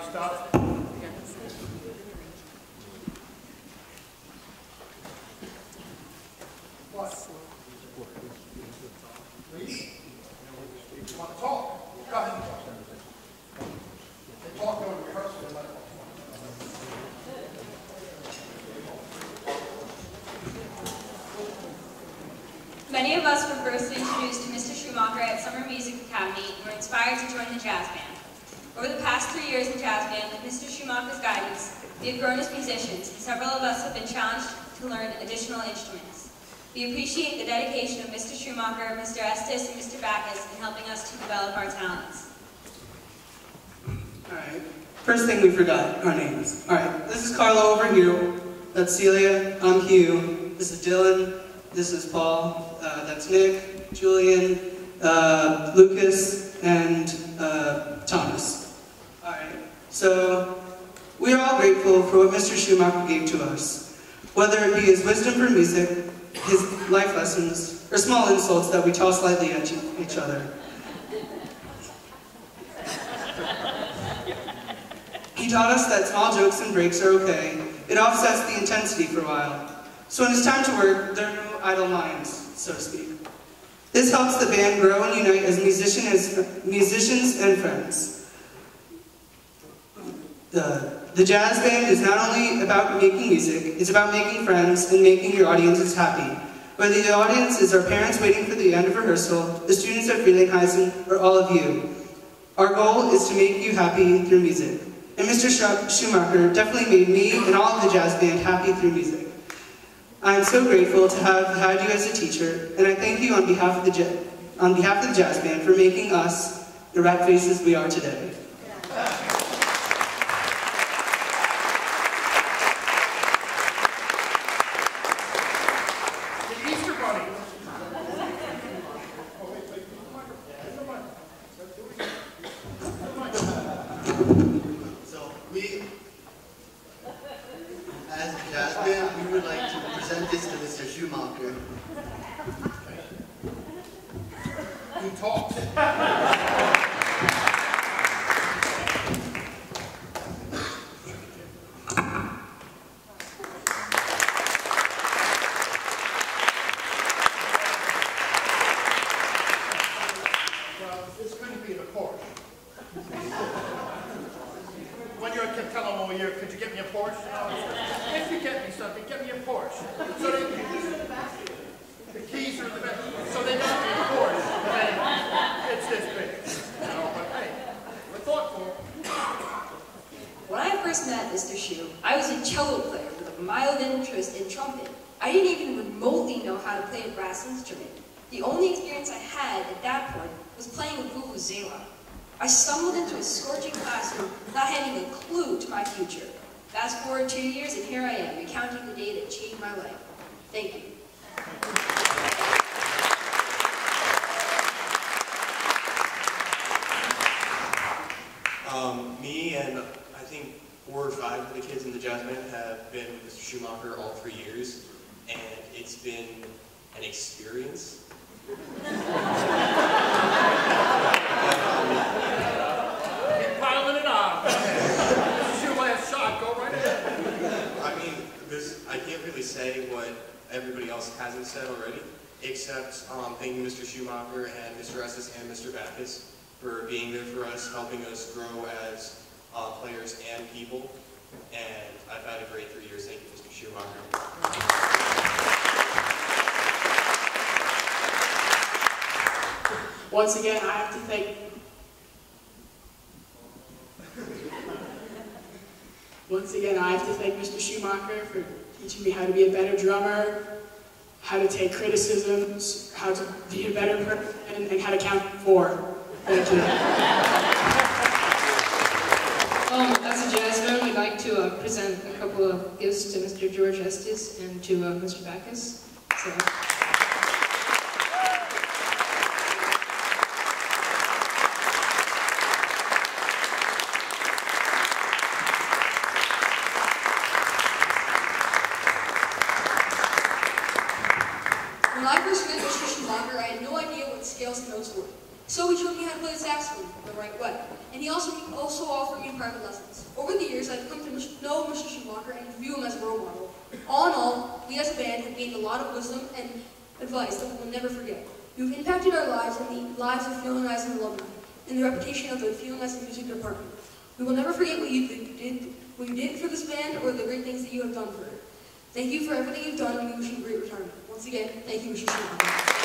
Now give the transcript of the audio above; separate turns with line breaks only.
stuff. What? Please? You want to talk? Go ahead and talk. They talk over rehearsal and let it
Many of us were first introduced to Mr. Schumacher at Summer Music Academy and were inspired to join the jazz band. Over the past 3 years in jazz band, with Mr. Schumacher's guidance, we have grown as musicians, and several of us have been challenged to learn additional instruments. We appreciate the dedication of Mr. Schumacher, Mr. Estes, and Mr. Backus in helping us to develop our talents.
Alright, first thing we forgot, our names. Alright, this is Carlo over here, that's Celia, I'm Hugh, this is Dylan, this is Paul, that's Nick, Julian, Lucas, and Thomas. Alright, so we are all grateful for what Mr. Schumacher gave to us, whether it be his wisdom for music, his life lessons, or small insults that we toss lightly at each other. He taught us that small jokes and breaks are okay. It offsets the intensity for a while. So when it's time to work, there are no idle minds, so to speak. This helps the band grow and unite as musicians and friends. The jazz band is not only about making music, it's about making friends and making your audiences happy. Whether the audience is our parents waiting for the end of rehearsal, the students at Frelinghuysen, or all of you. Our goal is to make you happy through music. And Mr. Schumacher definitely made me and all of the jazz band happy through music. I am so grateful to have had you as a teacher, and I thank you on behalf of the jazz band for making us the rat faces we are today.
The Easter Bunny.
So we, as a jazz band, we would like to present this to Mr. Schumacher.
Who talks? Well, this couldn't be the Porsche. One year I kept telling them all year, could you get me a Porsche? If you get me something, get me a Porsche. So the keys are in the back. So they got me a Porsche. And it's this big. You know, but hey, we're thoughtful.
When I first met Mr. Schu, I was a cello player with a mild interest in trumpet. I didn't even remotely know how to play a brass instrument. The only experience I had at that point was playing a vuvuzela. I stumbled into a scorching classroom, not having a clue to my future. Fast forward 2 years, and here I am, recounting the day that changed my life. Thank you.
Me and I think 4 or 5 of the kids in the jazz band have been with Mr. Schumacher all 3 years, and it's been an experience.
Keep piling it on. This is your last shot. Go right ahead.
I mean, I can't really say what everybody else hasn't said already, except thanking Mr. Schumacher and Mr. Estes and Mr. Backus for being there for us, helping us grow as players and people. And I've had a great 3 years. Thank you, Mr. Schumacher.
Once again, I have to thank Mr. Schumacher for teaching me how to be a better drummer, how to take criticisms, how to be a better person, and how to count 4. Thank you.
As a jazz band, we'd like to present a couple of gifts to Mr. George Estes and to Mr. Backus. So.
When I first met Mr. Schumacher, I had no idea what scales and notes were.
So he showed me how to play the saxophone the right way. And he also offered me private lessons. Over the years, I've come to know Mr. Schumacher and view him as a role model. All in all, we as a band have gained a lot of wisdom and advice that we will never forget. You've impacted our lives and the lives of Feeling Eyes and alumni, and the reputation of the Feeling Eyes Music Department. We will never forget what you did for this band or the great things that you have done for it. Thank you for everything you've done, and we wish you a great retirement. Once again, thank you, Mr. Schumacher.